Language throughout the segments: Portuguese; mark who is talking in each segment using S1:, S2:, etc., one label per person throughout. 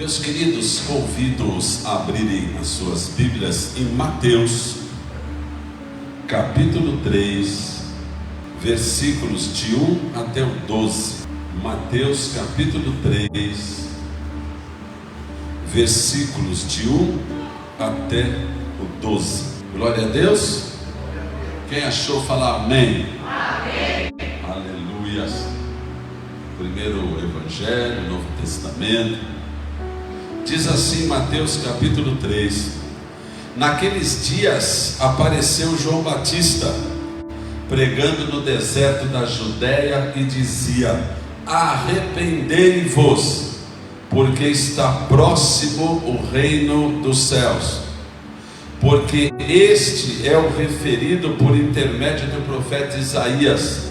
S1: Meus queridos, convido-os a abrirem as suas Bíblias em Mateus, capítulo 3, versículos de 1 até o 12. Mateus, capítulo 3, versículos de 1 até o 12. Glória a Deus. Quem achou, fala amém. Amém. Aleluias. Primeiro Evangelho, Novo Testamento. Diz assim Mateus capítulo 3: Naqueles dias apareceu João Batista, pregando no deserto da Judéia, e dizia: arrependei-vos, porque está próximo o reino dos céus. Porque este é o referido por intermédio do profeta Isaías: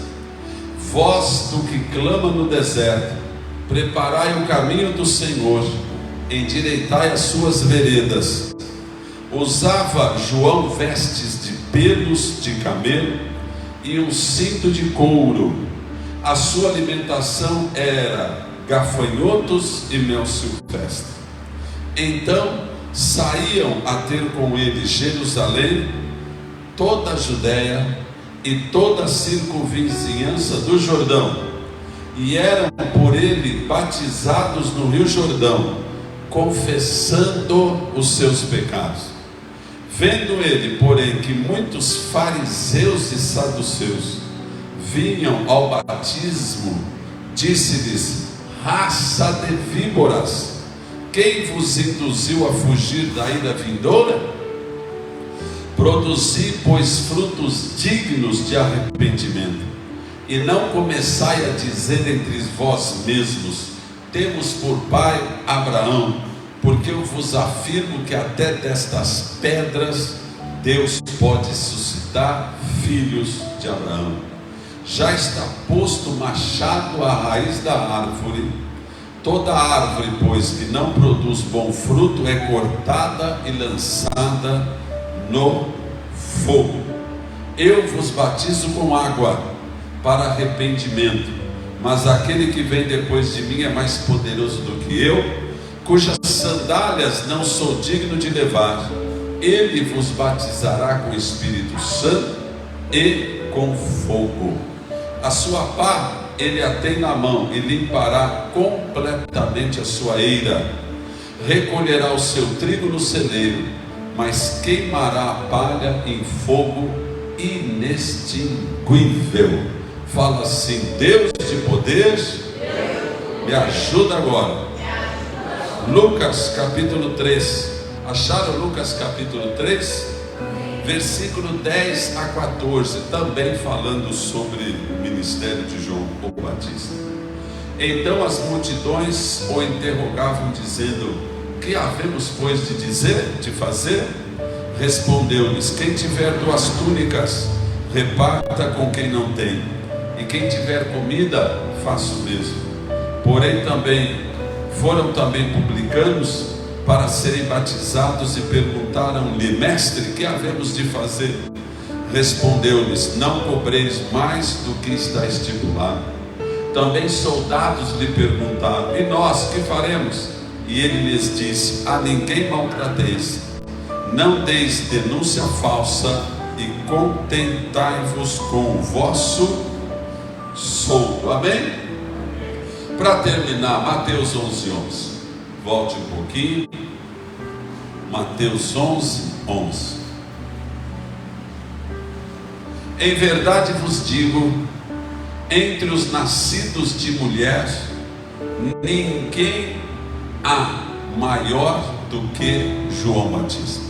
S1: voz do que clama no deserto, preparai o caminho do Senhor, endireitai as suas veredas. Usava João vestes de pelos de camelo e um cinto de couro. A sua alimentação era gafanhotos e mel silvestre. Então saíam a ter com ele Jerusalém, toda a Judéia e toda a circunvizinhança do Jordão, e eram por ele batizados no rio Jordão, confessando os seus pecados. Vendo ele, porém, que muitos fariseus e saduceus vinham ao batismo, disse-lhes: raça de víboras, quem vos induziu a fugir da ira vindoura? Produzi, pois, frutos dignos de arrependimento, e não começai a dizer entre vós mesmos: temos por pai Abraão, porque eu vos afirmo que até destas pedras Deus pode suscitar filhos de Abraão. Já está posto o machado à raiz da árvore. Toda árvore, pois, que não produz bom fruto é cortada e lançada no fogo. Eu vos batizo com água para arrependimento, mas aquele que vem depois de mim é mais poderoso do que eu, cujas sandálias não sou digno de levar. Ele vos batizará com o Espírito Santo e com fogo. A sua pá ele a tem na mão e limpará completamente a sua eira. Recolherá o seu trigo no celeiro, mas queimará a palha em fogo inextinguível. Fala assim: Deus de poder, me ajuda agora. Lucas capítulo 3. Acharam Lucas capítulo 3? Versículo 10 a 14, também falando sobre o ministério de João o Batista. Então as multidões o interrogavam, dizendo: que havemos, pois, de dizer, de fazer? Respondeu-lhes: quem tiver 2 túnicas, reparta com quem não tem, e quem tiver comida, faça o mesmo. Porém foram também publicanos para serem batizados, e perguntaram-lhe: mestre, que havemos de fazer? Respondeu-lhes: não cobreis mais do que está estipulado. Também soldados lhe perguntaram: e nós que faremos? E ele lhes disse: a ninguém maltrateis, não deis denúncia falsa, e contentai-vos com o vosso soldo. Amém? Para terminar, Mateus 11:11. Volte um pouquinho. Mateus 11:11. Em verdade vos digo, entre os nascidos de mulher, ninguém há maior do que João Batista,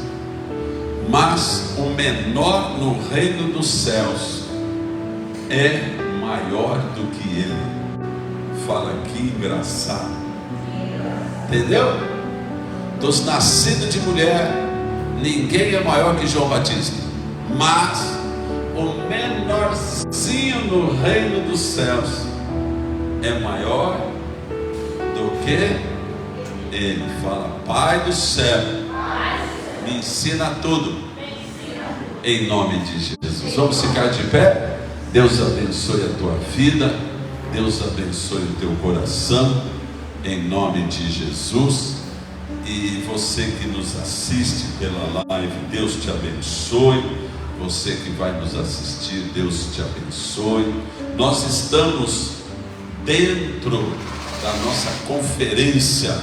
S1: mas o menor no reino dos céus é maior do que ele. Fala que engraçado. Entendeu? Dos nascidos de mulher, ninguém é maior que João Batista, mas o menorzinho no reino dos céus é maior do que ele. Fala: Pai do céu, me ensina tudo, em nome de Jesus. Vamos ficar de pé. Deus abençoe a tua vida, Deus abençoe o teu coração, em nome de Jesus. E você que nos assiste pela live, Deus te abençoe. Você que vai nos assistir, Deus te abençoe. Nós estamos dentro da nossa conferência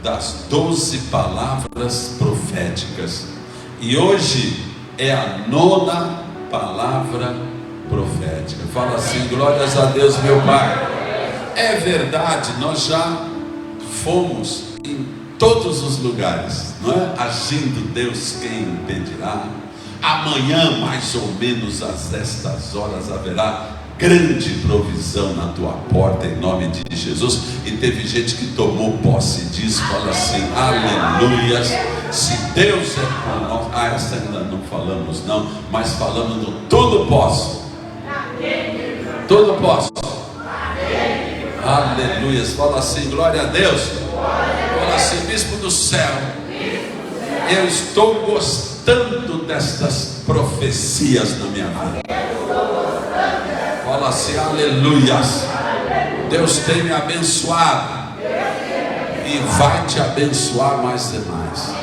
S1: das 12 palavras proféticas. E hoje é a 9ª palavra profética. Fala assim: glórias a Deus, meu Pai. É verdade, nós já fomos em todos os lugares, não é? Agindo Deus, quem impedirá? Amanhã, mais ou menos às estas horas, haverá grande provisão na tua porta, em nome de Jesus. E teve gente que tomou posse disso. Fala assim: aleluia. Se Deus é por nós. Essa ainda não falamos não, mas falamos do tudo posso. Tudo posso. Aleluia. Fala assim: glória a Deus. Fala assim: bispo do céu, eu estou gostando destas profecias na minha vida. Fala assim: aleluia. Deus tem me abençoado e vai te abençoar mais e mais.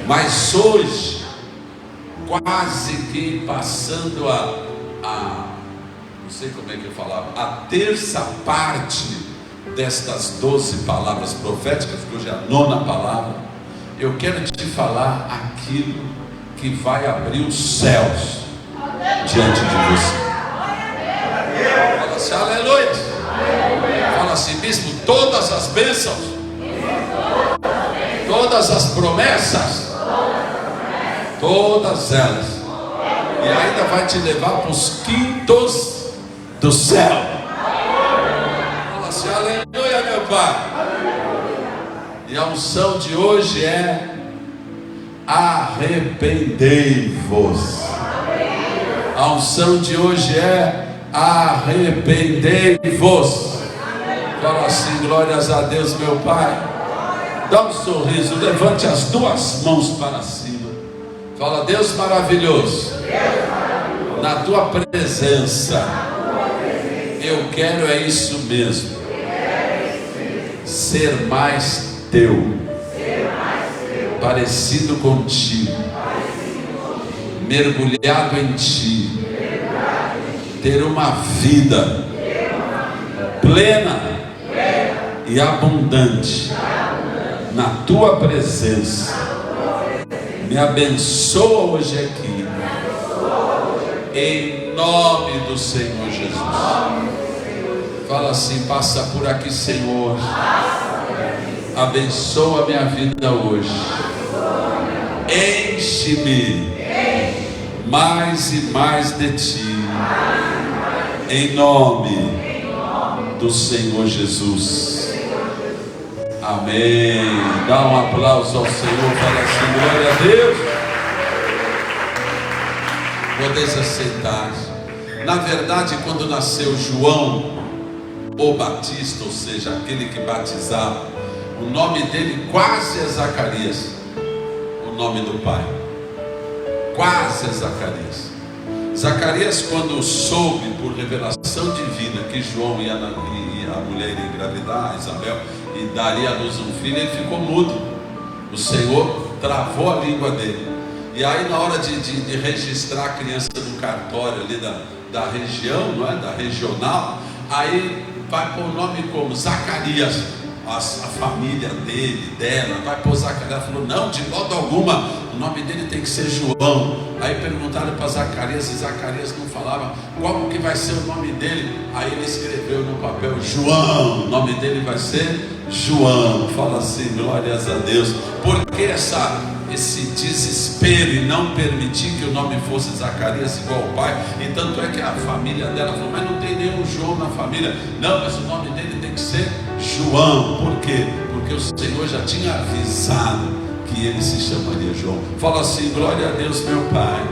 S1: Mas hoje, quase que passando não sei como é que eu falava, a terça parte destas 12 palavras proféticas, que hoje é a 9ª palavra, eu quero te falar aquilo que vai abrir os céus diante de você. Fala assim: aleluia. Fala assim: bispo, todas as bênçãos, todas as promessas, todas elas, e ainda vai te levar para os quintos do céu. Fala assim: aleluia, meu Pai. E a unção de hoje é: arrependei-vos. A unção de hoje é: arrependei-vos. Fala assim: glórias a Deus, meu Pai. Dá um sorriso, levante as 2 mãos para cima. Fala: Deus maravilhoso, na tua presença, eu quero é isso mesmo, ser mais teu, parecido contigo, mergulhado em ti, ter uma vida plena e abundante na tua presença. Me abençoa hoje aqui, em nome do Senhor Jesus. Fala assim: passa por aqui, Senhor, abençoa a minha vida hoje, enche-me mais e mais de ti, em nome do Senhor Jesus. Amém. Dá um aplauso ao Senhor. Fala assim: glória a Deus. Podeis aceitar. Na verdade, quando nasceu João, o Batista, ou seja, aquele que batizava, o nome dele quase é Zacarias, o nome do pai, quase é Zacarias. Zacarias, quando soube por revelação divina que João ia a mulher ia engravidar, Isabel, e daria à luz um filho, ele ficou mudo. O Senhor travou a língua dele. E aí, na hora de registrar a criança no cartório ali da região, não é? Da regional, aí vai pôr o nome como Zacarias. A família dela, vai pôr Zacarias. Ela falou: não, de modo alguma, o nome dele tem que ser João. Aí perguntaram para Zacarias, e Zacarias não falava qual que vai ser o nome dele. Aí ele escreveu no papel: João, o nome dele vai ser João. Fala assim: glórias a Deus. Por que esse desespero e não permitir que o nome fosse Zacarias igual ao pai? E tanto é que a família dela falou: mas não tem nenhum João na família. Não, mas o nome dele tem que ser João. Por quê? Porque o Senhor já tinha avisado que ele se chamaria João. Fala assim: glória a Deus, meu Pai.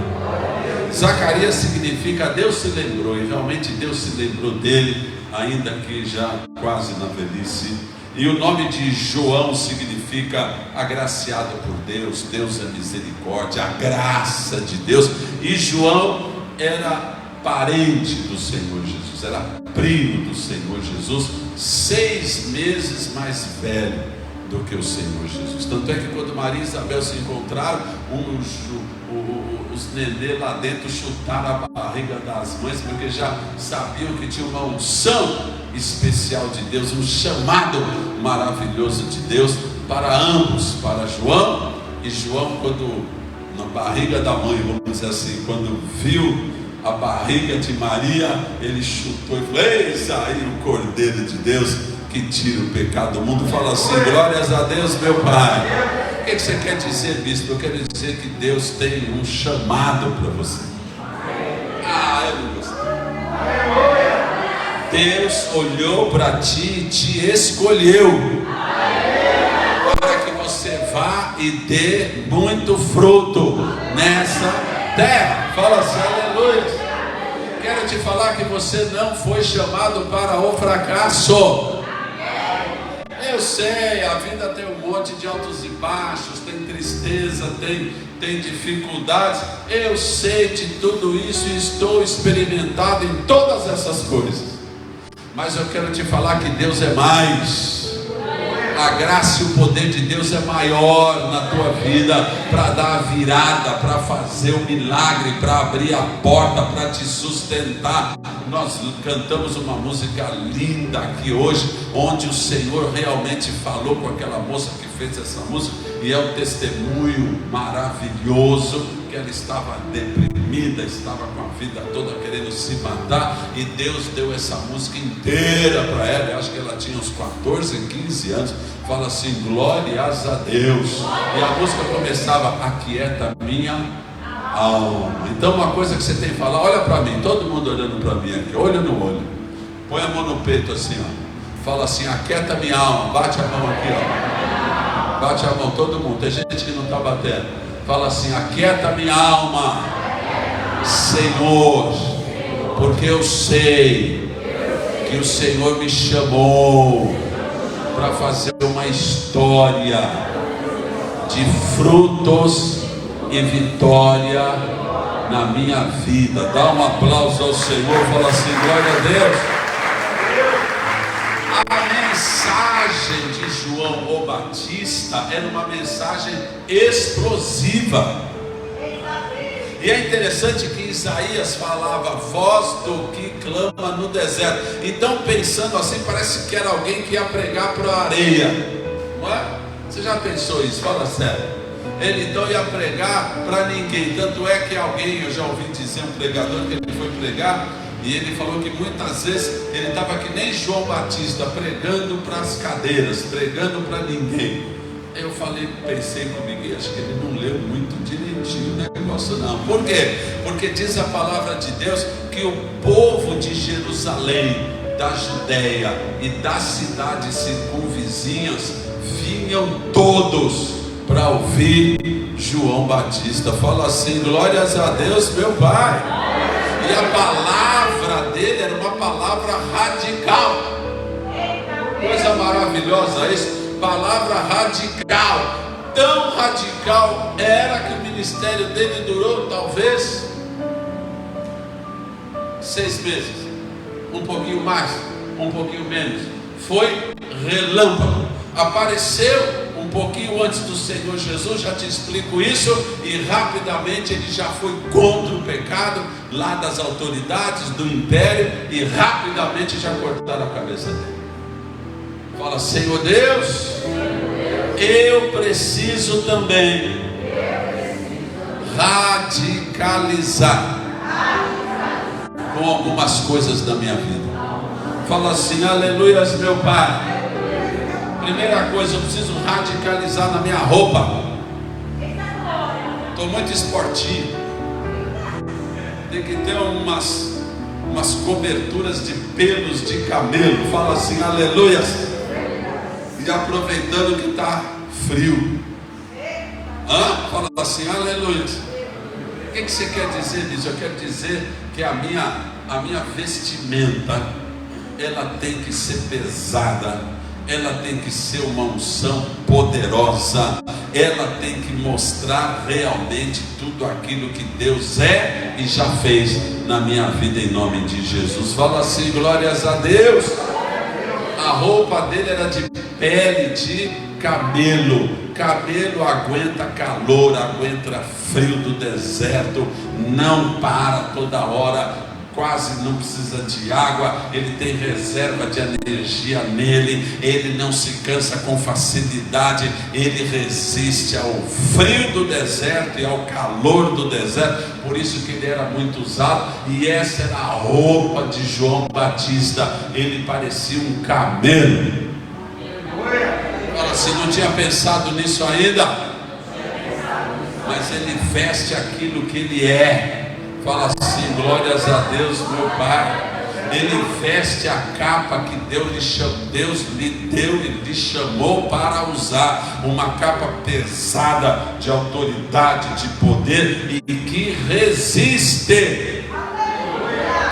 S1: Zacarias significa Deus se lembrou, e realmente Deus se lembrou dele, ainda que já quase na velhice. E o nome de João significa agraciado por Deus. Deus é misericórdia, a graça de Deus. E João era parente do Senhor Jesus, era primo do Senhor Jesus, 6 meses mais velho do que o Senhor Jesus. Tanto é que quando Maria e Isabel se encontraram, os nenê lá dentro chutaram a barriga das mães, porque já sabiam que tinha uma unção especial de Deus, um chamado maravilhoso de Deus para ambos, para João. E João, quando na barriga da mãe, vamos dizer assim, quando viu a barriga de Maria, ele chutou e falou: eis aí o Cordeiro de Deus que tira o pecado do mundo. Fala assim: glórias a Deus, meu Pai. O que você quer dizer, bispo? Eu quero dizer que Deus tem um chamado para você. Eu não gostei. Deus olhou para ti e te escolheu para que você vá e dê muito fruto nessa terra. Fala assim: aleluia. Quero te falar que você não foi chamado para o fracasso. Eu sei, a vida tem um monte de altos e baixos, tem tristeza, tem dificuldades. Eu sei de tudo isso e estou experimentado em todas essas coisas. Mas eu quero te falar que Deus é mais. A graça e o poder de Deus é maior na tua vida para dar a virada, para fazer o milagre, para abrir a porta, para te sustentar. Nós cantamos uma música linda aqui hoje, onde o Senhor realmente falou com aquela moça que fez essa música, e é um testemunho maravilhoso, que ela estava deprimida, estava com a vida toda querendo se matar, e Deus deu essa música inteira para ela. Eu acho que ela tinha uns 14, 15 anos. Fala assim: glórias a Deus. E a música começava: aquieta minha alma. Então uma coisa que você tem que falar: olha para mim, todo mundo olhando para mim aqui, olho no olho, põe a mão no peito assim, ó. Fala assim: aquieta minha alma. Bate a mão aqui, ó. Bate a mão, todo mundo. Tem gente que não está batendo. Fala assim: aquieta minha alma, Senhor, porque eu sei que o Senhor me chamou para fazer uma história de frutos e vitória na minha vida. Dá um aplauso ao Senhor, fala assim: glória a Deus. A mensagem de João o Batista era uma mensagem explosiva. E é interessante que Isaías falava: voz do que clama no deserto. Então, pensando assim, parece que era alguém que ia pregar para a areia, não é? Você já pensou isso? Fala sério. Ele então ia pregar para ninguém. Tanto é que alguém, eu já ouvi dizer, um pregador, que ele foi pregar, e ele falou que muitas vezes ele estava que nem João Batista, pregando para as cadeiras, pregando para ninguém. Eu pensei comigo, acho que ele não leu muito direitinho o negócio não. Por quê? Porque diz a palavra de Deus que o povo de Jerusalém, da Judéia e das cidades circunvizinhas vinham todos para ouvir João Batista. Fala assim: glórias a Deus, meu Pai. E a palavra dele era uma palavra radical. Coisa maravilhosa isso. Palavra radical. Tão radical era que o ministério dele durou talvez 6 meses, um pouquinho mais, um pouquinho menos. Foi relâmpago. Apareceu um pouquinho antes do Senhor Jesus, já te explico isso, e rapidamente ele já foi contra o pecado lá das autoridades do império, e rapidamente já cortaram a cabeça dele. Fala: Senhor Deus, eu preciso também radicalizar com algumas coisas da minha vida. Fala assim: aleluias, meu Pai. Primeira coisa, eu preciso radicalizar na minha roupa. Estou muito esportivo. Tem que ter umas coberturas de pelos de camelo. Fala assim: aleluias. E aproveitando que está frio. Fala assim: aleluia. O que você quer dizer disso? Eu quero dizer que a minha vestimenta, ela tem que ser pesada, ela tem que ser uma unção poderosa, ela tem que mostrar realmente tudo aquilo que Deus é e já fez na minha vida, em nome de Jesus. Fala assim: glórias a Deus. A roupa dele era de pele de camelo. Camelo aguenta calor, aguenta frio do deserto, não para toda hora, quase não precisa de água, ele tem reserva de energia nele, ele não se cansa com facilidade, ele resiste ao frio do deserto e ao calor do deserto, por isso que ele era muito usado, e essa era a roupa de João Batista, ele parecia um camelo. Fala assim, não tinha pensado nisso ainda? Mas ele veste aquilo que ele é. Fala assim, glórias a Deus, meu Pai. Ele veste a capa que Deus lhe deu e lhe chamou para usar. Uma capa pesada de autoridade, de poder e que resiste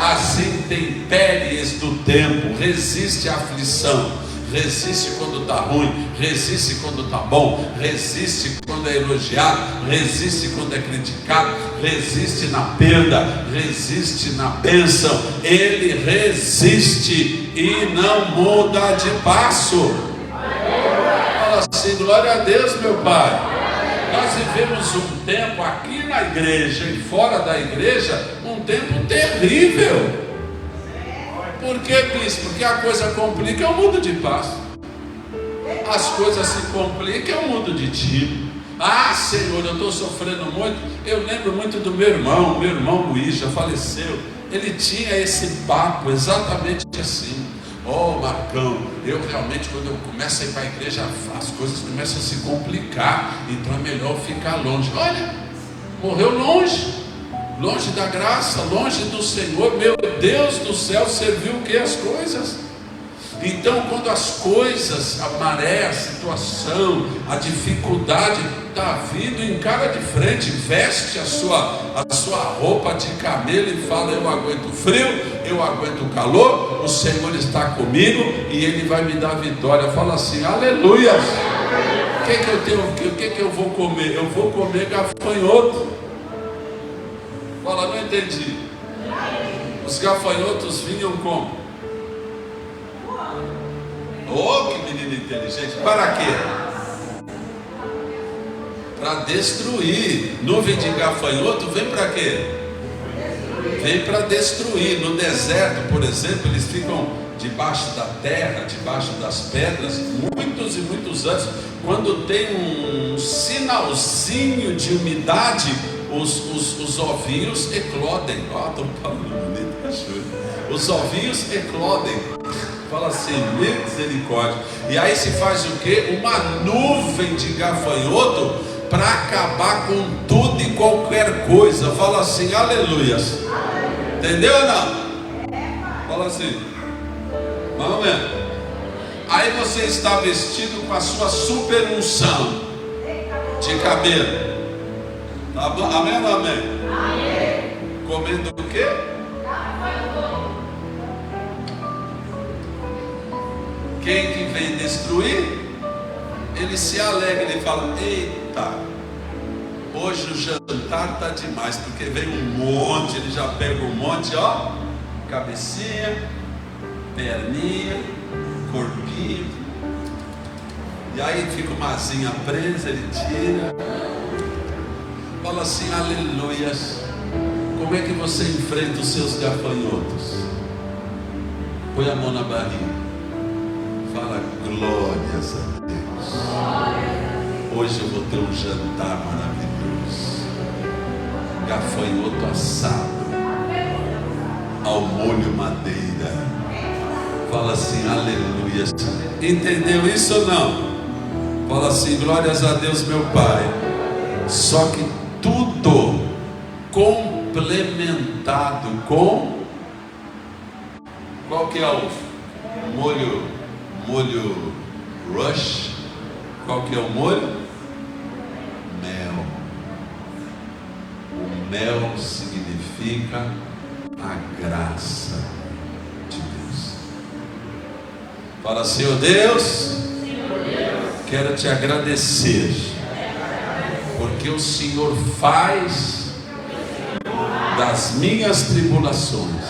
S1: às intempéries do tempo, resiste à aflição. Resiste quando está ruim, resiste quando está bom, resiste quando é elogiado, resiste quando é criticado, resiste na perda, resiste na bênção. Ele resiste e não muda de passo. Fala assim, glória a Deus, meu Pai. Nós vivemos um tempo aqui na igreja e fora da igreja, um tempo terrível. Por que, bispo? Porque a coisa complica, eu mudo de passo. As coisas se complicam, eu mudo de time. Ah, Senhor, eu estou sofrendo muito. Eu lembro muito do meu irmão Luiz, já faleceu. Ele tinha esse papo exatamente assim. Oh, Marcão, eu realmente, quando eu começo a ir para a igreja, as coisas começam a se complicar. Então é melhor ficar longe. Olha, morreu longe. Longe da graça, longe do Senhor. Meu Deus do céu, serviu o que? As coisas. Então quando as coisas, a maré, a situação, a dificuldade está vindo, encara de frente, veste a sua roupa de camelo e fala, eu aguento o frio, eu aguento o calor, o Senhor está comigo e Ele vai me dar vitória. Fala assim, aleluia. O que eu vou comer? Eu vou comer gafanhoto. Fala, não entendi. Os gafanhotos vinham como? Oh, que menino inteligente. Para quê? Para destruir. Nuvem de gafanhoto vem para quê? Vem para destruir. No deserto, por exemplo, eles ficam debaixo da terra, debaixo das pedras, muitos e muitos anos. Quando tem um sinalzinho de umidade, os ovinhos eclodem. Estou falando bonito, cachorro. Os ovinhos eclodem. Fala assim, misericórdia. E aí se faz o quê? Uma nuvem de gafanhoto para acabar com tudo e qualquer coisa. Fala assim, aleluias. Entendeu ou não? Fala assim. Vamos ver. Aí você está vestido com a sua super unção de cabelo. Tá bom? Amém ou amém? Amém. Comendo o quê? Quem que vem destruir, ele se alegra, ele fala, eita, hoje o jantar está demais, porque vem um monte, ele já pega um monte, ó, cabecinha, perninha, corpinho, e aí fica uma asinha presa, ele tira. Fala assim, aleluias. Como é que você enfrenta os seus gafanhotos? Põe a mão na barriga. Fala, glórias a Deus. Hoje eu vou ter um jantar maravilhoso. Gafanhoto assado ao molho madeira. Fala assim, aleluias. Entendeu isso ou não? Fala assim, glórias a Deus, meu Pai. Só que tudo complementado com qual que é o molho rush? Qual que é o molho? Mel. O mel significa a graça de Deus. Fala, Senhor Deus, quero te agradecer, porque o Senhor faz das minhas tribulações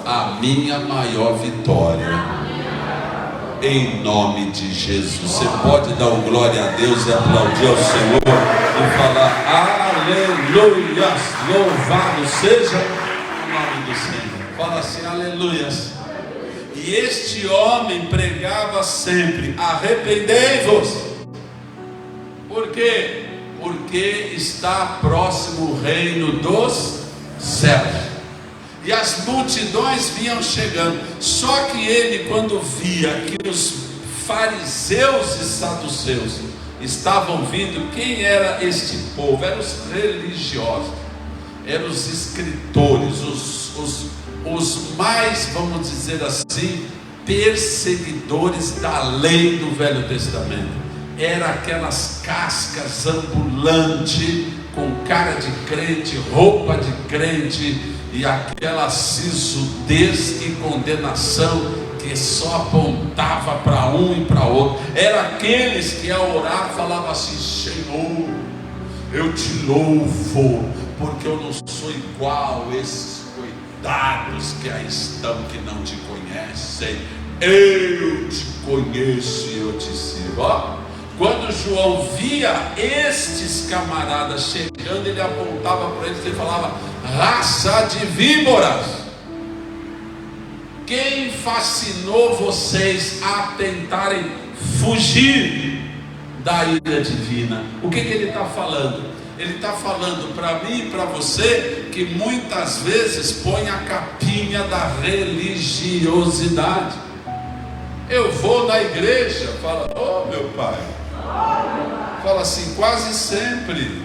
S1: a minha maior vitória. em nome de Jesus. Você pode dar um glória a Deus e aplaudir ao Senhor e falar aleluias, louvado seja o nome do Senhor. Fala assim, aleluias. E este homem pregava sempre: arrependei-vos. Por quê? Porque está próximo o reino dos céus. E as multidões vinham chegando. Só que ele, quando via que os fariseus e saduceus estavam vindo, quem era este povo? Eram os religiosos, eram os escritores, os mais, vamos dizer assim, perseguidores da lei do Velho Testamento. Era aquelas cascas ambulantes, com cara de crente, roupa de crente, e aquela sisudez e condenação que só apontava para um e para outro. Era aqueles que ao orar falavam assim: Senhor, eu te louvo, porque eu não sou igual a esses coitados que aí estão, que não te conhecem. Eu te conheço e eu te sirvo. Ó, quando João via estes camaradas chegando, ele apontava para eles e falava: raça de víboras, quem fascinou vocês a tentarem fugir da ira divina? O que ele está falando? Ele está falando para mim e para você que muitas vezes põe a capinha da religiosidade. Eu vou na igreja, fala: oh meu pai, fala assim, quase sempre,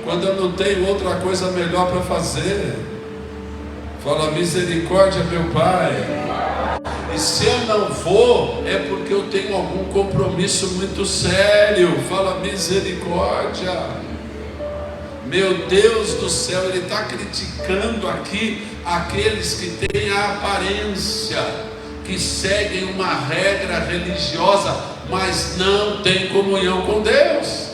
S1: quando eu não tenho outra coisa melhor para fazer. Fala: misericórdia, meu pai. E se eu não vou, é porque eu tenho algum compromisso muito sério. Fala: misericórdia. Meu Deus do céu, ele está criticando aqui aqueles que têm a aparência, que seguem uma regra religiosa, mas não têm comunhão com Deus,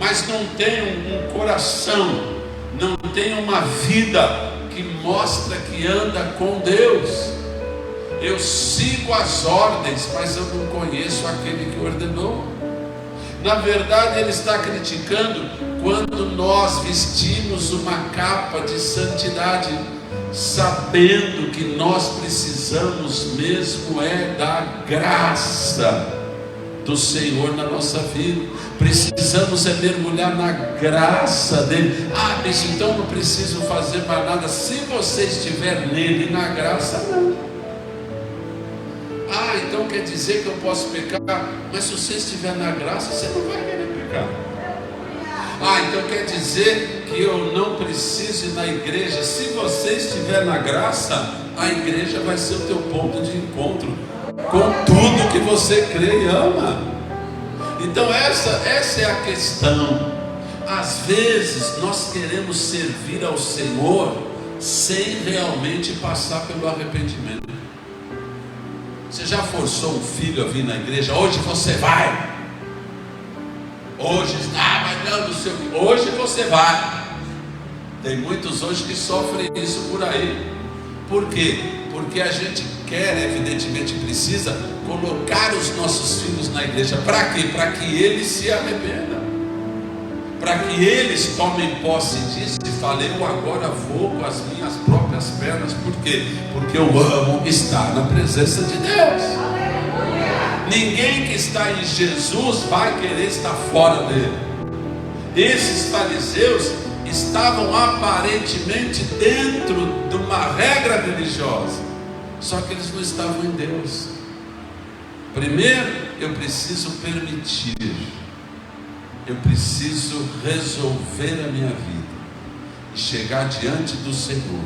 S1: mas não tem um coração, não tem uma vida que mostra que anda com Deus. Eu sigo as ordens, mas eu não conheço aquele que ordenou. Na verdade, ele está criticando quando nós vestimos uma capa de santidade, sabendo que nós precisamos mesmo é da graça do Senhor na nossa vida. Precisamos é mergulhar na graça dele. Ah, bicho, então não preciso fazer mais nada. Se você estiver nele, na graça, não. Ah, então quer dizer que eu posso pecar? Mas se você estiver na graça, você não vai querer pecar. Ah, então quer dizer que eu não preciso ir na igreja? Se você estiver na graça, a igreja vai ser o teu ponto de encontro com tudo que você crê e ama. Então essa é a questão. Às vezes nós queremos servir ao Senhor sem realmente passar pelo arrependimento. Você já forçou um filho a vir na igreja? Hoje você vai. Hoje, mas não sei o que. Hoje você vai. Tem muitos hoje que sofrem isso por aí. Por quê? Porque a gente quer, evidentemente precisa, colocar os nossos filhos na igreja. Para quê? Para que eles se arrependam, para que eles tomem posse disso e falem: eu agora vou com as minhas próprias pernas. Por quê? Porque eu amo estar na presença de Deus. Ninguém que está em Jesus vai querer estar fora dele. Esses fariseus estavam aparentemente dentro de uma regra religiosa, só que eles não estavam em Deus. Primeiro, eu preciso permitir, eu preciso resolver a minha vida e chegar diante do Senhor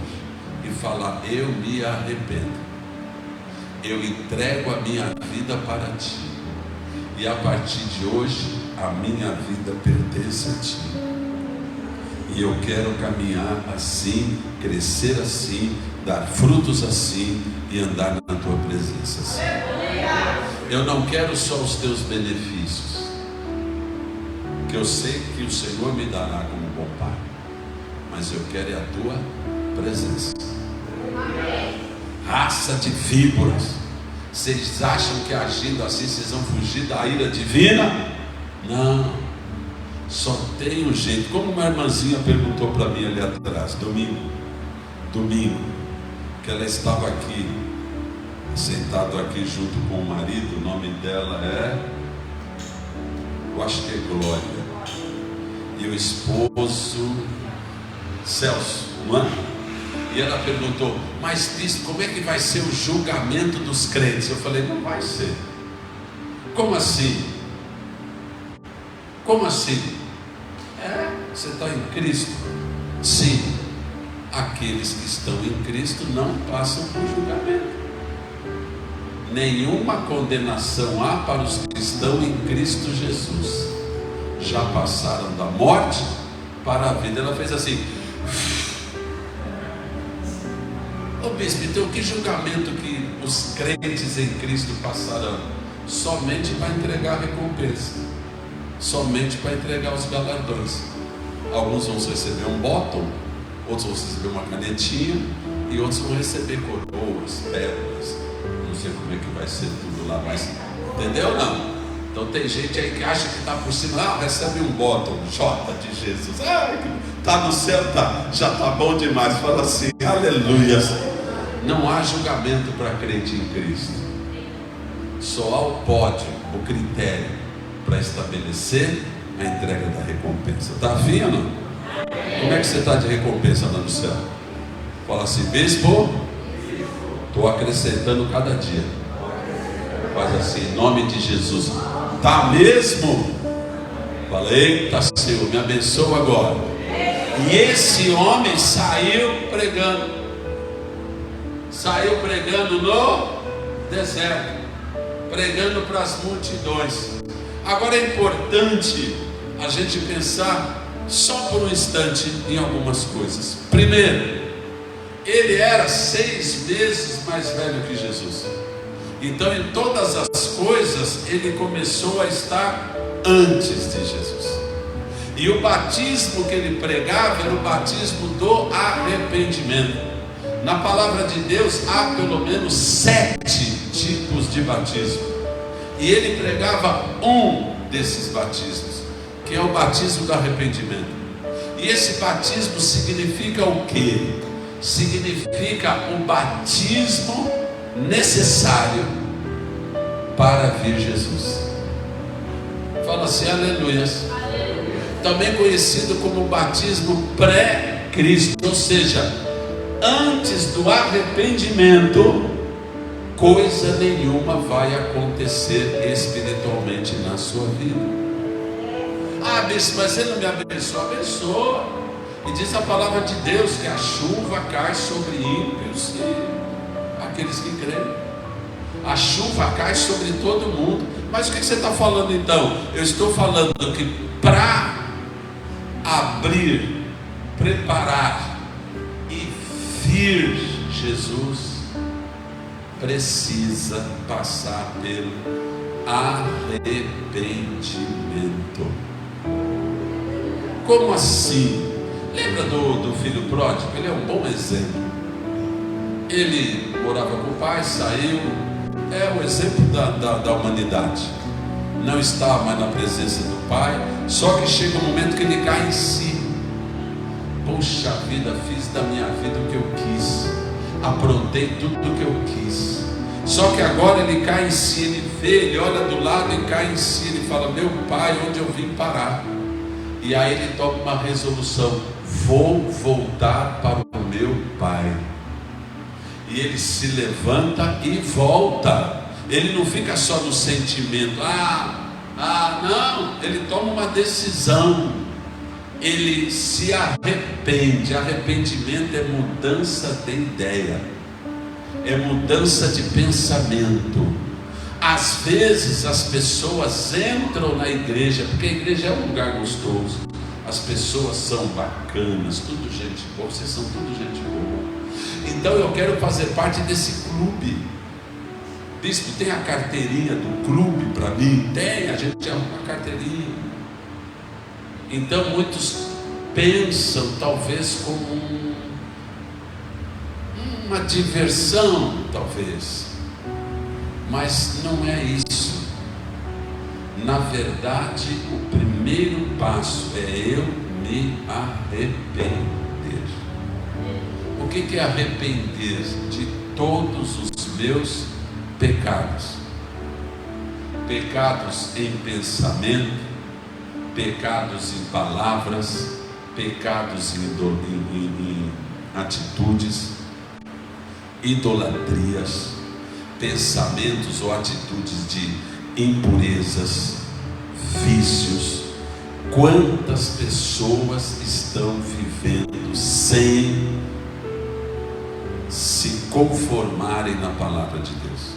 S1: e falar: eu me arrependo, eu entrego a minha vida para Ti, e a partir de hoje a minha vida pertence a Ti, e eu quero caminhar assim, crescer assim, dar frutos assim e andar na Tua presença assim. Eu não quero só os Teus benefícios, que eu sei que o Senhor me dará como bom Pai, mas eu quero a Tua presença. Raça de víboras, Vocês acham que agindo assim vocês vão fugir da ira divina? Não, só tem um jeito. Como uma irmãzinha perguntou para mim ali atrás, domingo, que ela estava aqui, sentado aqui junto com o marido. O nome dela eu acho que é Glória, e o esposo Celso, não é? E ela perguntou: mas bispo, como é que vai ser o julgamento dos crentes? Eu falei: não vai ser. Como assim? Como assim? Você está em Cristo? Sim. Aqueles que estão em Cristo não passam por julgamento. Nenhuma condenação há para os que estão em Cristo Jesus. Já passaram da morte para a vida. Ela fez assim: ô bispo, então que julgamento que os crentes em Cristo passarão? Somente para entregar a recompensa, somente para entregar os galardões. Alguns vão receber um bottom, outros vão receber uma canetinha, e outros vão receber coroas, pérolas. Não sei como é que vai ser tudo lá, mas entendeu não? Então tem gente aí que acha que está por cima, recebe um bottom, J de Jesus, está no céu, já está bom demais. Fala assim: aleluia. Não há julgamento para crente em Cristo. Só há o pódio, o critério para estabelecer a entrega da recompensa. Está afim ou não? Como é que você está de recompensa lá no céu? Fala assim: bispo, estou acrescentando cada dia. Faz assim, em nome de Jesus. Está mesmo? Fala: eita Senhor, me abençoa agora. E esse homem saiu pregando no deserto, pregando para as multidões. Agora é importante a gente pensar só por um instante em algumas coisas. Primeiro, ele era 6 meses mais velho que Jesus. Então, em todas as coisas, ele começou a estar antes de Jesus. E o batismo que ele pregava era o batismo do arrependimento. Na palavra de Deus há pelo menos 7 tipos de batismo. E ele pregava um desses batismos, que é o batismo do arrependimento. E esse batismo significa o quê? Significa o batismo necessário para vir Jesus. Fala assim: aleluias. Também conhecido como batismo pré-Cristo, ou seja, antes do arrependimento, coisa nenhuma vai acontecer espiritualmente na sua vida. Bispo, mas ele não me abençoa? Abençoa. E diz a palavra de Deus que a chuva cai sobre ímpios e aqueles que creem. A chuva cai sobre todo mundo. Mas o que você está falando então? Eu estou falando que para abrir, preparar e vir Jesus, precisa passar pelo arrependimento. Como assim? Lembra do filho pródigo? Ele é um bom exemplo. Ele morava com o pai, saiu. É o exemplo da humanidade. Não está mais na presença do pai. Só que chega um momento que ele cai em si. Poxa vida, fiz da minha vida o que eu quis, aprontei tudo o que eu quis. Só que agora ele cai em si. Ele vê, ele olha do lado e cai em si. Ele fala: meu pai, onde eu vim parar? E aí ele toma uma resolução: vou voltar para o meu pai. E ele se levanta e volta. Ele não fica só no sentimento, não, ele toma uma decisão. Ele se arrepende. Arrependimento é mudança de ideia, é mudança de pensamento. Às vezes as pessoas entram na igreja, porque a igreja é um lugar gostoso, as pessoas são bacanas, tudo gente boa, vocês são tudo gente boa. Então eu quero fazer parte desse clube. Bispo, tem a carteirinha do clube para mim? Tem, a gente é uma carteirinha. Então muitos pensam talvez como uma diversão, talvez. Mas não é isso. Na verdade, o primeiro passo é eu me arrepender. O que é arrepender? De todos os meus pecados. Pecados em pensamento, pecados em palavras, pecados em atitudes, idolatrias, pensamentos ou atitudes de impurezas, vícios. Quantas pessoas estão vivendo sem se conformarem na palavra de Deus?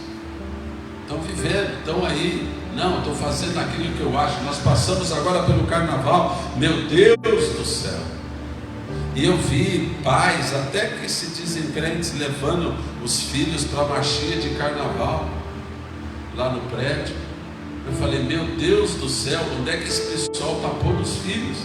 S1: Estão vivendo, estão aí, não, estou fazendo aquilo que eu acho. Nós passamos agora pelo carnaval, meu Deus do céu, e eu vi pais, até que se dizem crentes, levando os filhos para a marchinha de carnaval, lá no prédio. Eu falei, meu Deus do céu, onde é que esse pessoal está pondo os filhos?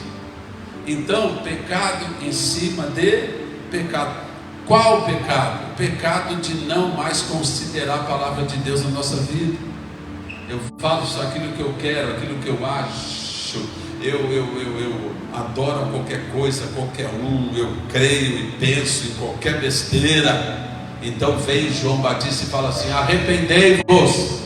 S1: Então, pecado em cima de pecado. Qual o pecado? O pecado de não mais considerar a palavra de Deus na nossa vida. Eu falo só aquilo que eu quero, aquilo que eu acho. Eu adoro qualquer coisa, qualquer um. Eu creio e penso em qualquer besteira. Então vem João Batista e fala assim: arrependei-vos,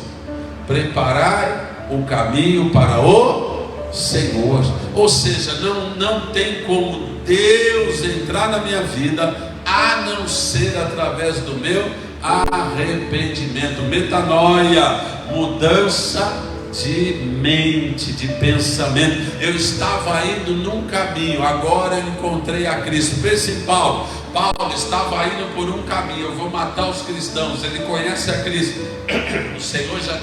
S1: preparai o caminho para o Senhor. Ou seja, não tem como Deus entrar na minha vida a não ser através do meu arrependimento, metanoia, mudança de mente, de pensamento. Eu estava indo num caminho, agora eu encontrei a Cristo. Pense em Paulo. Paulo estava indo por um caminho, eu vou matar os cristãos. Ele conhece a Cristo. O Senhor já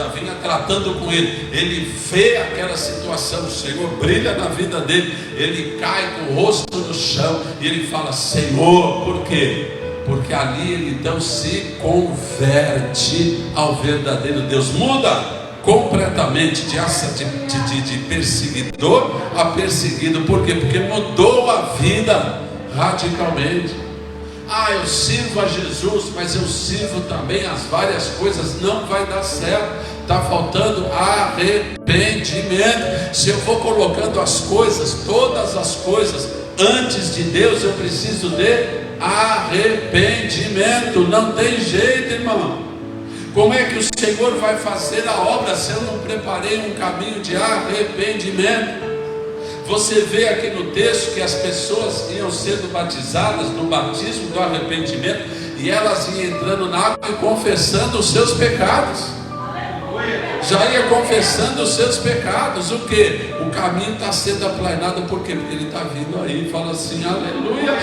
S1: vinha tratando com ele. Ele vê aquela situação, o Senhor brilha na vida dele. Ele cai com o rosto no chão e ele fala: Senhor, por quê? Porque ali ele então se converte ao verdadeiro Deus. Muda completamente de perseguidor a perseguido. Por quê? Porque mudou a vida radicalmente. Eu sirvo a Jesus, mas eu sirvo também as várias coisas. Não vai dar certo. Está faltando arrependimento. Se eu vou colocando as coisas, todas as coisas, antes de Deus, eu preciso de arrependimento. Não tem jeito, irmão. Como é que o Senhor vai fazer a obra se eu não preparei um caminho de arrependimento? Você vê aqui no texto que as pessoas iam sendo batizadas no batismo do arrependimento, e elas iam entrando na água e confessando os seus pecados. Já ia confessando os seus pecados. O que? O caminho está sendo aplanado. Por quê? Porque ele está vindo aí. Fala assim: aleluia.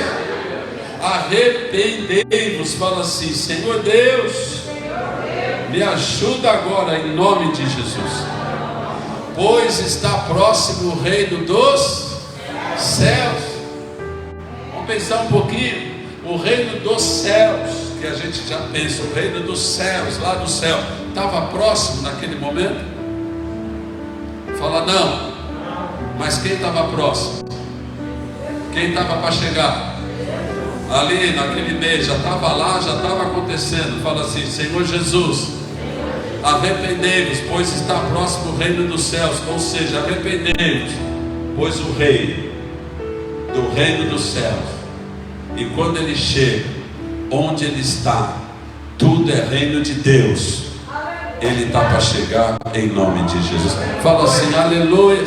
S1: Arrependei-vos. Fala assim: Senhor Deus, me ajuda agora em nome de Jesus, pois está próximo o reino dos céus. Vamos pensar um pouquinho. O reino dos céus, que a gente já pensa, o reino dos céus, lá do céu, estava próximo naquele momento? Fala não. Mas quem estava próximo? Quem estava para chegar? Ali naquele mês, já estava lá, já estava acontecendo. Fala assim: Senhor Jesus, arrependei-vos, pois está próximo o reino dos céus. Ou seja, arrependei-vos, pois o rei do reino dos céus, e quando ele chega, onde ele está, tudo é reino de Deus. Ele está para chegar em nome de Jesus. Fala assim: aleluia.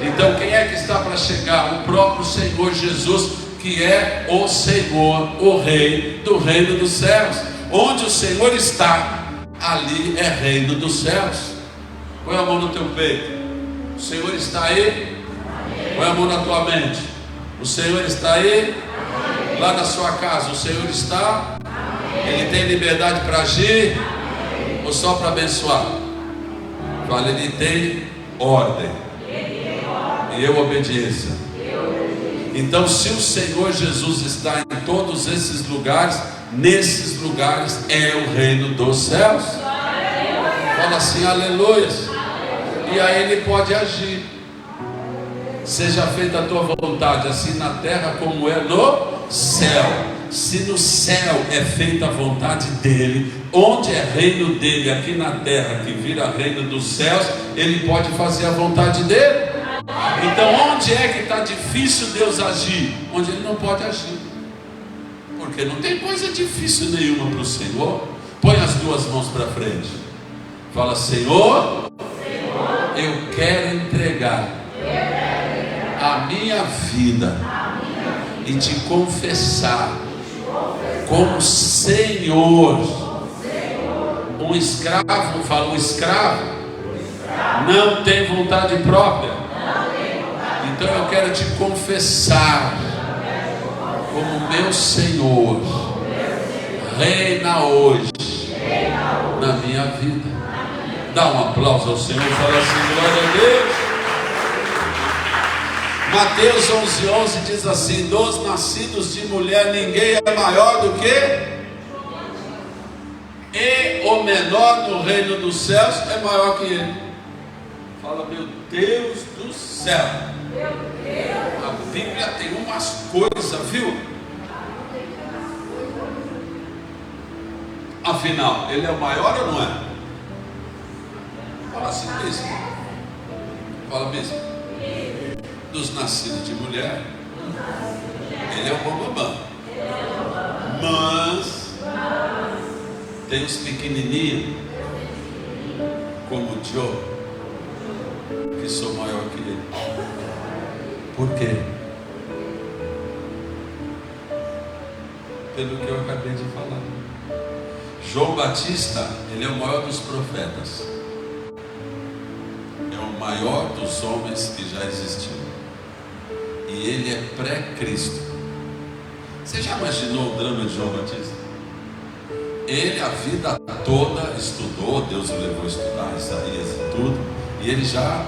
S1: Então quem é que está para chegar? O próprio Senhor Jesus, que é o Senhor, o Rei do reino dos céus. Onde o Senhor está, ali é reino dos céus. Põe a mão no teu peito. O Senhor está aí? Põe a mão na tua mente. O Senhor está aí? Lá na sua casa, o Senhor está? Ele tem liberdade para agir ou só para abençoar? Fala, ele tem ordem e eu obediência. Então, se o Senhor Jesus está em todos esses lugares, nesses lugares é o reino dos céus. Fala assim: aleluia. E aí ele pode agir. Seja feita a tua vontade, assim na terra como é no céu. Se no céu é feita a vontade dele, onde é reino dele aqui na terra, que vira reino dos céus, ele pode fazer a vontade dele. Então onde é que está difícil Deus agir? Onde ele não pode agir, porque não tem coisa difícil nenhuma para o Senhor. Põe as duas mãos para frente, fala: Senhor, eu quero entregar a minha vida e te confessar como Senhor. Um escravo, fala, um escravo não tem vontade própria. Então eu quero te confessar como meu Senhor. Reina hoje na minha vida. Dá um aplauso ao Senhor, fala assim: glória a Deus. Mateus 11:11 diz assim: dos nascidos de mulher ninguém é maior do que, e o menor no reino dos céus é maior que ele. Fala: meu Deus do céu. A Bíblia tem umas coisas, viu? Afinal, ele é o maior ou não é? Fala assim mesmo. Fala mesmo. Dos nascidos de mulher, ele é o bambambam. Mas tem os pequenininhos, como o Joe, que sou maior que ele. Por quê? Pelo que eu acabei de falar. João Batista, ele é o maior dos profetas, é o maior dos homens que já existiu, e ele é pré-Cristo. Você já imaginou o drama de João Batista? Ele a vida toda estudou, Deus o levou a estudar Isaías e tudo, e ele já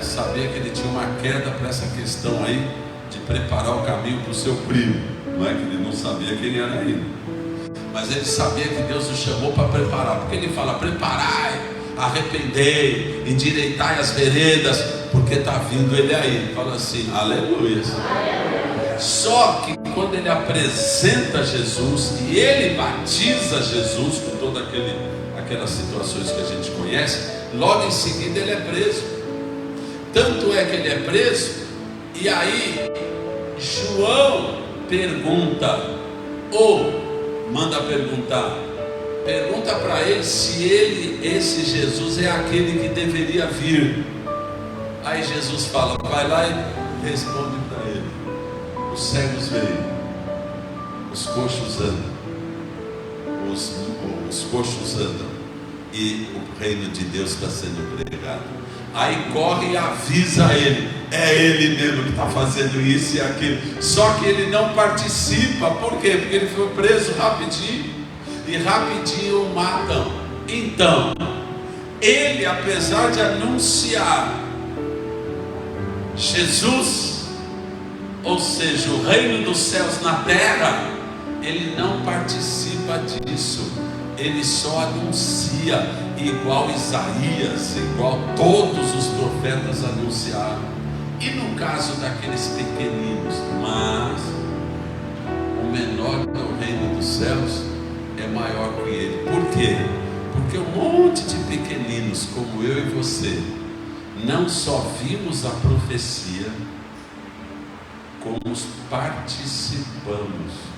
S1: sabia que ele tinha uma queda para essa questão aí de preparar o caminho para o seu primo. Não é que ele não sabia quem era ainda, mas ele sabia que Deus o chamou para preparar, porque ele fala: preparai, arrependei, endireitai as veredas, porque está vindo ele aí. Ele fala assim: aleluia. Só que quando ele apresenta Jesus e ele batiza Jesus com todas aquelas situações que a gente conhece, logo em seguida ele é preso. Tanto é que ele é preso, e aí João pergunta, ou manda pergunta para ele se esse Jesus é aquele que deveria vir. Aí Jesus fala: vai lá e responde para ele: os cegos veem, os coxos andam, os coxos andam, e o reino de Deus está sendo pregado. Aí corre e avisa ele: é ele mesmo que está fazendo isso e aquilo. Só que ele não participa. Por quê? Porque ele foi preso rapidinho, e rapidinho o matam. Então ele, apesar de anunciar Jesus, ou seja, o reino dos céus na terra, ele não participa disso. Ele só anuncia, igual Isaías, igual todos os profetas anunciaram. E no caso daqueles pequeninos, mas o menor do reino dos céus é maior que ele. Por quê? Porque um monte de pequeninos como eu e você não só vimos a profecia, como participamos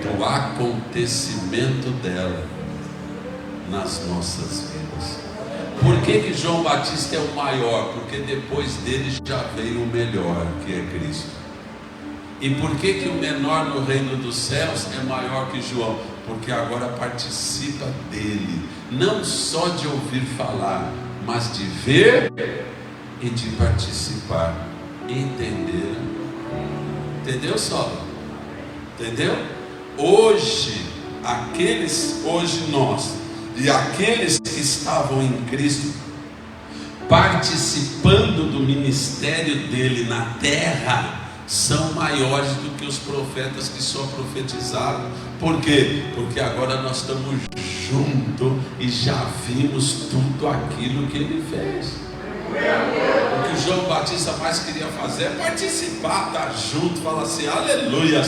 S1: do acontecimento dela nas nossas vidas. Por que João Batista é o maior? Porque depois dele já veio o melhor, que é Cristo. E por que o menor no reino dos céus é maior que João? Porque agora participa dele, não só de ouvir falar, mas de ver e de participar. Entenderam? Entendeu, só? Entendeu? Hoje nós e aqueles que estavam em Cristo, participando do ministério dele na terra, são maiores do que os profetas que só profetizaram. Por quê? Porque agora nós estamos juntos e já vimos tudo aquilo que ele fez. O que o João Batista mais queria fazer é participar, estar junto, fala assim, aleluia.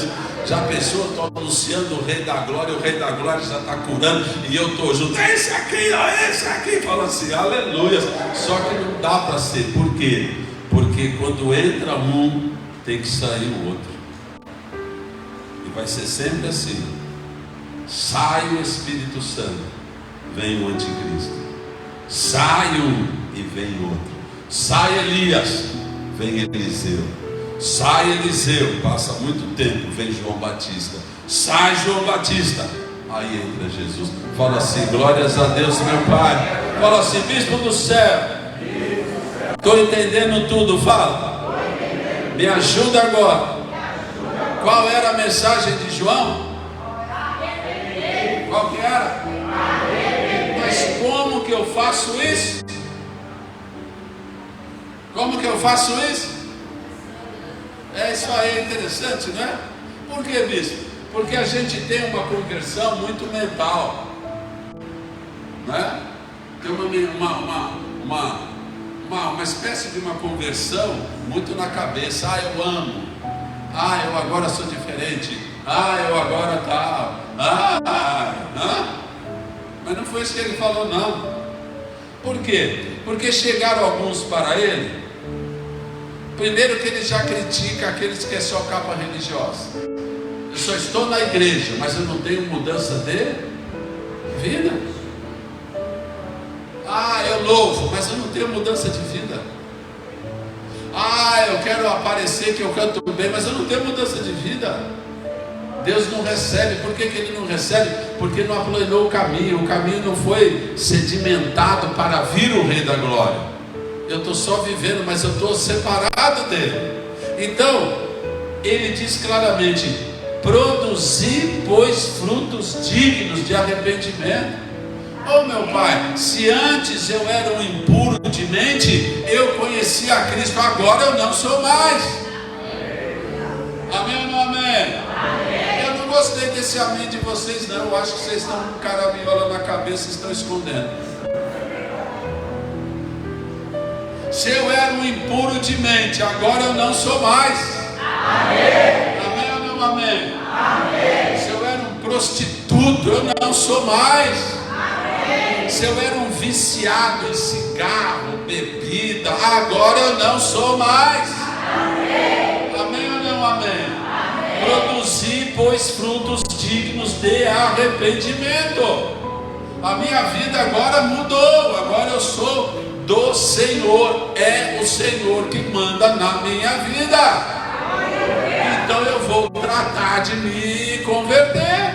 S1: Já pensou, eu estou anunciando o Rei da Glória, o Rei da Glória já está curando, e eu estou junto, é esse aqui, ó, esse aqui, fala assim, aleluia. Só que não dá para ser, por quê? Porque quando entra um, tem que sair o outro, e vai ser sempre assim, sai o Espírito Santo, vem o anticristo, sai um e vem outro, sai Elias, vem Eliseu, sai Eliseu, passa muito tempo, vem João Batista, sai João Batista, aí entra Jesus. Fala assim, glórias a Deus meu Pai. Fala assim, bispo do céu, estou entendendo tudo, fala, me ajuda agora. Qual era a mensagem de João? Qual que era? Mas como que eu faço isso? Como que eu faço isso? Isso aí é interessante, não é? Por que, bispo? Porque a gente tem uma conversão muito mental, não é? Tem uma espécie de uma conversão muito na cabeça. Eu amo. Eu agora sou diferente. Eu agora tal. Mas não foi isso que ele falou, não. Por quê? Porque chegaram alguns para ele. Primeiro que ele já critica aqueles que é só capa religiosa. Eu só estou na igreja, mas eu não tenho mudança de vida. Eu louvo, mas eu não tenho mudança de vida. Eu quero aparecer que eu canto bem, mas eu não tenho mudança de vida. Deus não recebe. Por que ele não recebe? Porque não aplanou o caminho não foi sedimentado para vir o Rei da Glória. Eu estou só vivendo, mas eu estou separado dele. Então, ele diz claramente, produzi, pois, frutos dignos de arrependimento. Meu Pai, se antes eu era um impuro de mente, eu conhecia a Cristo, agora eu não sou mais. Amém ou não amém? Eu não gostei desse amém de vocês não, eu acho que vocês estão com caramiola na cabeça e estão escondendo. Se eu era um impuro de mente, agora eu não sou mais. Amém. Amém ou não amém? Amém. Se eu era um prostituto, eu não sou mais. Amém. Se eu era um viciado em cigarro, bebida, agora eu não sou mais. Amém. Amém ou não amém? Amém. Produzi, pois, frutos dignos de arrependimento. A minha vida agora mudou, agora eu sou do Senhor, é o Senhor que manda na minha vida. Então eu vou tratar de me converter.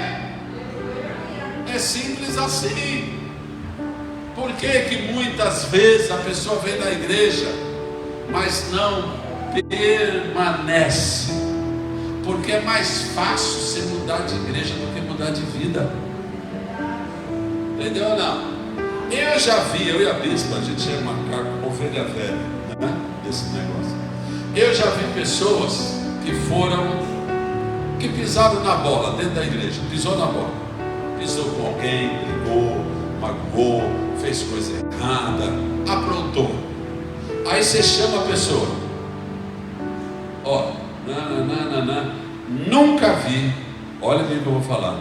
S1: É simples assim. Por que muitas vezes a pessoa vem na igreja, mas não permanece? Porque é mais fácil você mudar de igreja do que mudar de vida. Entendeu ou não? Eu já vi, eu e a bispa, a gente é uma ovelha velha, né? Desse negócio. Eu já vi pessoas que pisaram na bola dentro da igreja, pisou na bola, pisou com alguém, brigou, magoou, fez coisa errada, aprontou. Aí você chama a pessoa, nunca vi, olha bem o que eu vou falar,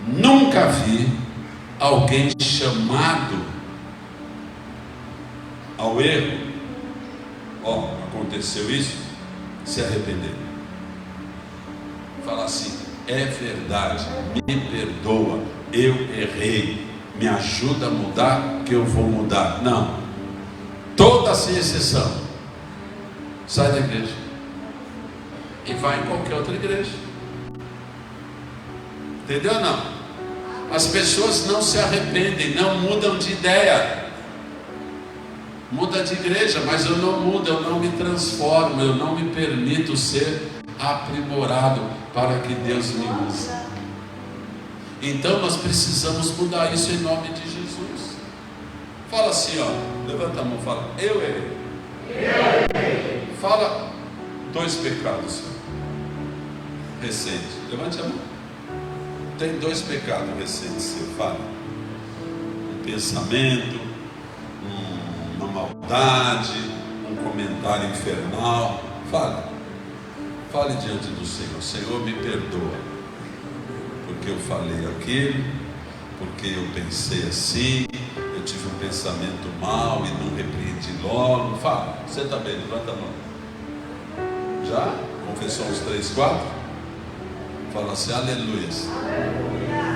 S1: nunca vi alguém chamado ao erro, aconteceu isso, se arrepender, falar assim, é verdade, me perdoa, eu errei, me ajuda a mudar, que eu vou mudar. Não, toda sem exceção, sai da igreja e vai em qualquer outra igreja. Entendeu ou não? As pessoas não se arrependem, não mudam de ideia. Muda de igreja, mas eu não mudo, eu não me transformo, eu não me permito ser aprimorado para que Deus me use. Então nós precisamos mudar isso em nome de Jesus. Fala assim, levanta a mão, fala, eu errei. Fala 2 pecados recentes. Levante a mão. Tem 2 pecados recentes, você fala. Um pensamento, uma maldade, um comentário infernal. Fale diante do Senhor. Senhor, me perdoa, porque eu falei aquilo, porque eu pensei assim, eu tive um pensamento mau e não repreendi logo. Fala, você está bem, levanta a mão. Já? Confessou uns 3, 4? Fala assim, aleluia.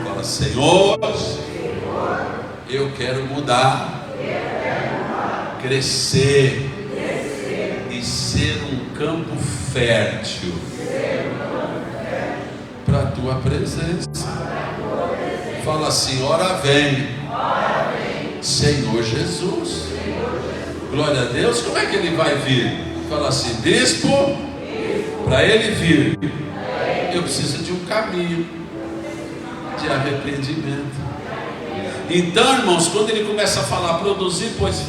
S1: Fala, Senhor, eu quero mudar, crescer e ser um campo fértil para a tua presença. Fala assim, ora vem, Senhor Jesus. Glória a Deus. Como é que ele vai vir? Fala assim, bispo, para ele vir, eu preciso de um caminho de arrependimento. Então, irmãos, quando ele começa a falar, produzir, pois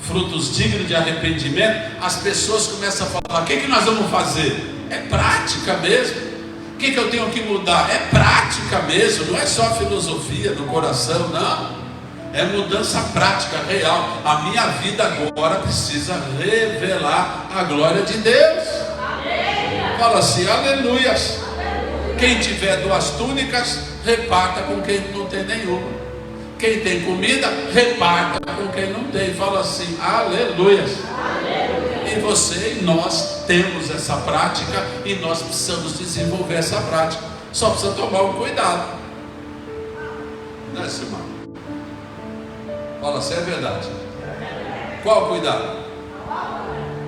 S1: frutos dignos de arrependimento, as pessoas começam a falar, o que nós vamos fazer? É prática mesmo. O que eu tenho que mudar? É prática mesmo, não é só filosofia no coração, não. É mudança prática, real. A minha vida agora precisa revelar a glória de Deus. Fala assim, aleluias. Quem tiver 2 túnicas, reparta com quem não tem nenhuma. Quem tem comida, reparta com quem não tem. Fala assim, aleluias. E você e nós temos essa prática, e nós precisamos desenvolver essa prática. Só precisa tomar um cuidado, né, irmão? Fala assim, é verdade. Qual cuidado?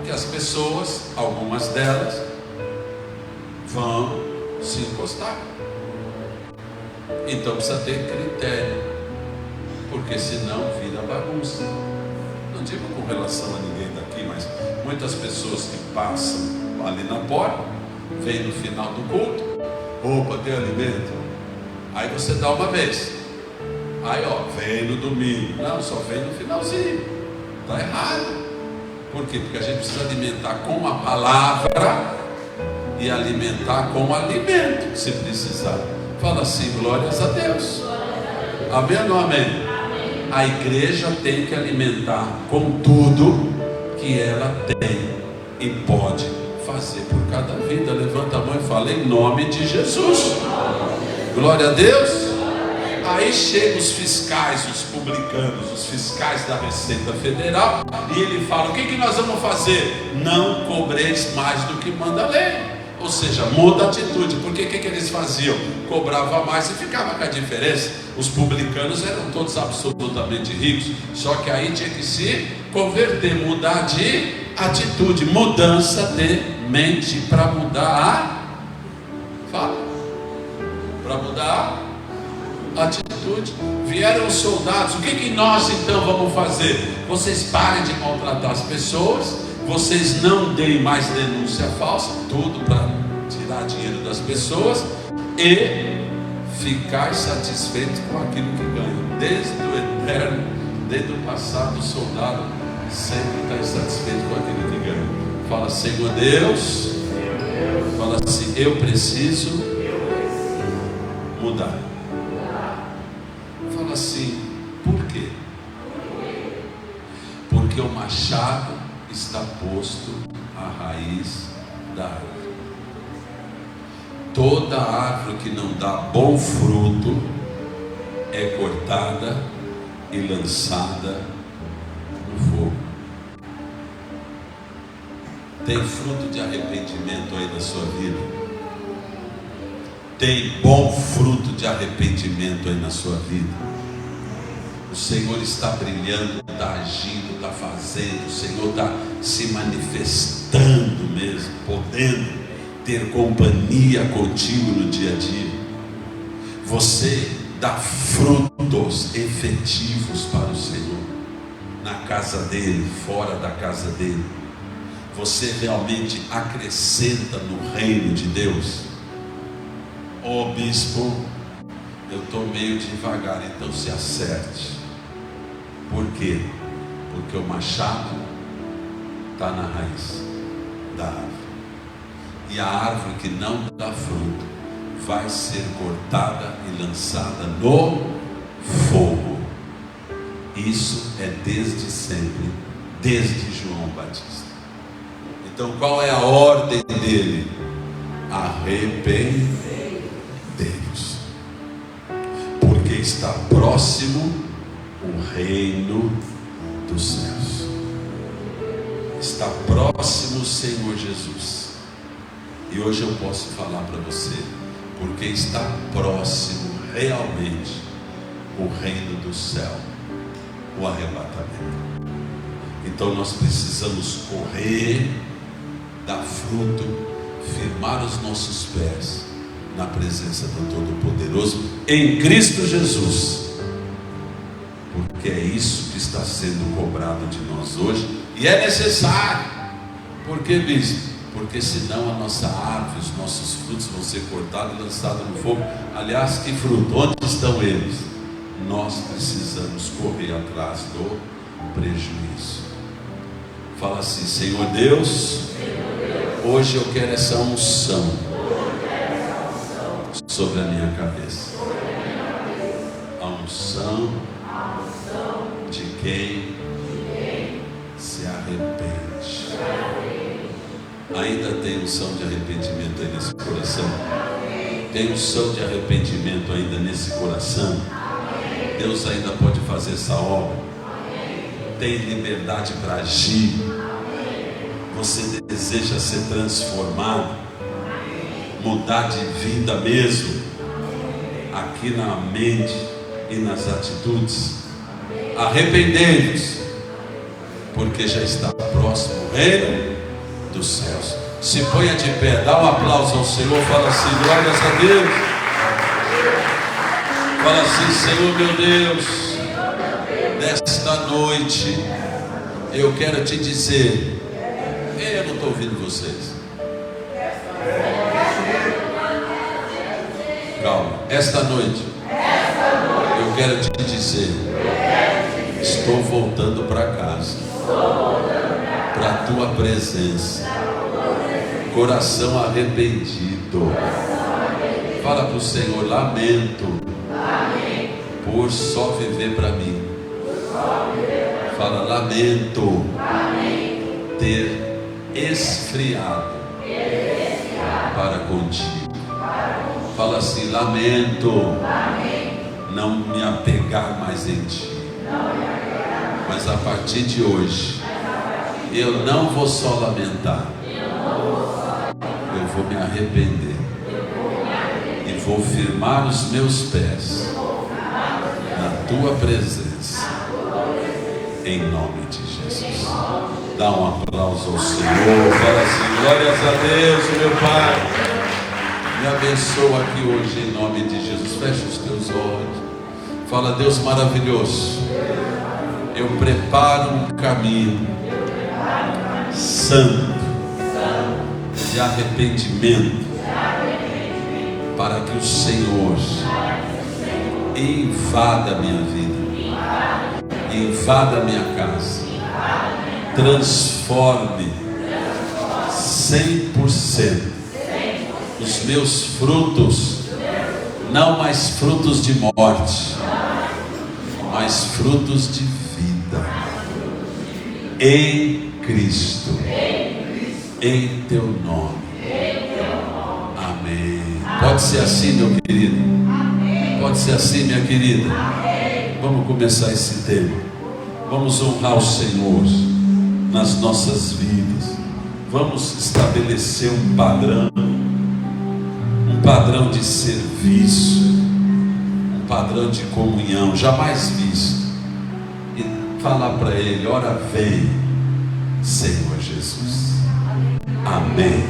S1: Que as pessoas, algumas delas, vão se encostar. Então precisa ter critério, porque senão vira bagunça. Não digo com relação a ninguém daqui, mas muitas pessoas que passam ali na porta, vem no final do culto, opa, tem alimento. Aí você dá uma vez, aí vem no domingo. Não, só vem no finalzinho. Está errado. Por quê? Porque a gente precisa alimentar com a palavra e alimentar com o alimento, se precisar. Fala assim, glórias a Deus. Amém ou não amém? A igreja tem que alimentar com tudo que ela tem e pode fazer por cada vida. Levanta a mão e fala, em nome de Jesus. Glória a Deus. Aí chegam os fiscais, os publicanos, os fiscais da Receita Federal, e ele fala, o que nós vamos fazer? Não cobreis mais do que manda a lei. Ou seja, muda a atitude. Porque o que eles faziam? Cobrava mais e ficava com a diferença. Os publicanos eram todos absolutamente ricos, só que aí tinha que se converter, mudar de atitude, mudança de mente, para mudar para mudar a atitude. Vieram os soldados, o que nós então vamos fazer? Vocês parem de maltratar as pessoas, vocês não deem mais denúncia falsa, tudo para tirar dinheiro das pessoas, e ficar satisfeito com aquilo que ganham. Desde o eterno, desde o passado, o soldado sempre está insatisfeito com aquilo que ganha. Fala, Senhor Deus. Fala assim, eu preciso mudar. Fala assim, por quê? Porque o machado está posto à raiz da árvore. Toda árvore que não dá bom fruto é cortada e lançada no fogo. Tem fruto de arrependimento aí na sua vida? Tem bom fruto de arrependimento aí na sua vida? O Senhor está brilhando, está agindo, está fazendo. O Senhor está se manifestando mesmo, podendo ter companhia contigo no dia a dia. Você dá frutos efetivos para o Senhor, na casa dele, fora da casa dele. Você realmente acrescenta no reino de Deus. Bispo, eu estou meio devagar, então se acerte. Por quê? Porque o machado está na raiz da árvore. E a árvore que não dá fruto vai ser cortada e lançada no fogo. Isso é desde sempre desde João Batista. Então qual é a ordem dele? Arrependei-vos, porque está próximo o reino dos céus. Está próximo o Senhor Jesus. E hoje eu posso falar para você, porque está próximo realmente o reino do céu, o arrebatamento. Então nós precisamos correr, dar fruto, firmar os nossos pés na presença do Todo-Poderoso em Cristo Jesus, porque é isso que está sendo cobrado de nós hoje, e é necessário. Por que, bispo? Porque senão a nossa árvore, os nossos frutos vão ser cortados e lançados no fogo. Aliás, que fruto? Onde estão eles? Nós precisamos correr atrás do prejuízo. Fala assim: Senhor Deus, hoje eu quero essa unção sobre a minha cabeça. A unção de quem se arrepende. Ainda tem unção de arrependimento aí nesse coração? Tem unção de arrependimento ainda nesse coração? Deus ainda pode fazer essa obra. Tem liberdade para agir. Você deseja ser transformado, mudar de vida mesmo, aqui na mente e nas atitudes. Arrependei-vos, porque já está próximo o reino dos céus. Se ponha de pé, dá um aplauso ao Senhor, fala assim: glórias a Deus. Fala assim: Senhor meu Deus, nesta noite eu quero te dizer, eu não estou ouvindo vocês. Calma, esta noite eu quero te dizer, estou voltando para casa, para a tua presença, coração arrependido. Fala para o Senhor: lamento por só viver para mim. Fala: lamento ter esfriado para contigo. Fala assim: lamento não me apegar mais em ti, mas a partir de hoje eu não vou só lamentar, eu vou me arrepender e vou firmar os meus pés na tua presença, em nome de Jesus. Dá um aplauso ao Senhor, fala assim: glórias a Deus, meu Pai, me abençoa aqui hoje em nome de Jesus. Fecha os teus olhos, fala: Deus maravilhoso, eu preparo um caminho santo de arrependimento, para que o Senhor invada a minha vida, invada a minha casa, transforme 100% os meus frutos, não mais frutos de morte, mas frutos de vida em Cristo, em teu nome. Amém. Pode ser assim, meu querido? Pode ser assim, minha querida? Vamos começar esse tempo. Vamos honrar o Senhor nas nossas vidas. Vamos estabelecer um padrão de serviço, um padrão de comunhão jamais visto, e falar para Ele: ora vem, Senhor Jesus. Amém.